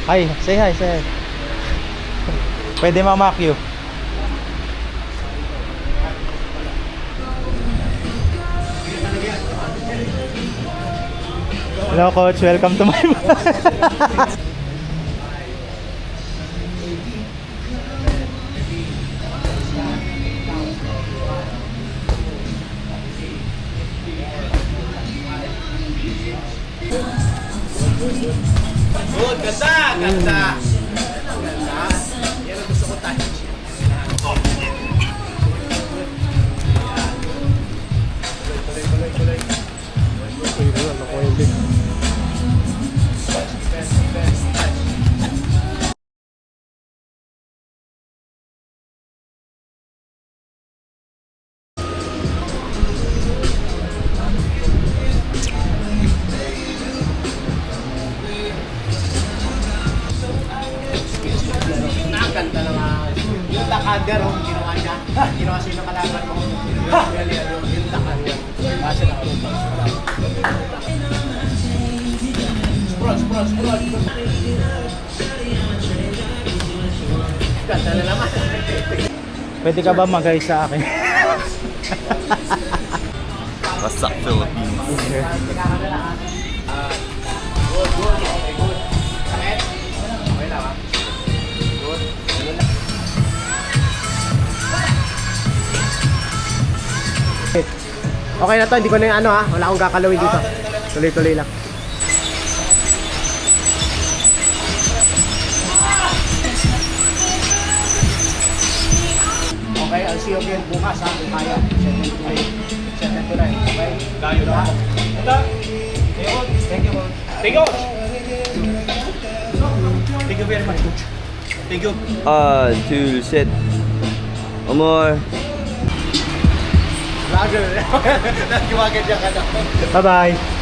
Hi, say hi, say hi. Pwede mamakyo. Hello coach, welcome to my vlog. Good, ganda, ganda. Ganda. Yan ang gusto ko tayo. Nakaganda naman. Yung lakadya ro, ginawa niya. Ginawa siya ng kalaban mo. Yung lakadya. Kasi nakarunta. Sprawl. Ganda na naman. Pwede ka ba magay sa akin? What's up, Philippines? Good. Okay, good. Sakit? Okay lang, ha? Good. Okay na to, hindi ko na yung ano ha. Wala akong kakalawin dito. Tuloy-tuloy lang. Okay, I'll see you again bukas ha. Kung kaya. 7 to 9. Okay? Gayo na ako. Ito. Thank you. Thank you. Thank you very much, coach. Thank you. 둘, 셋. 어머. Vlogger. Nagkiwagan dyan ka na. Bye-bye.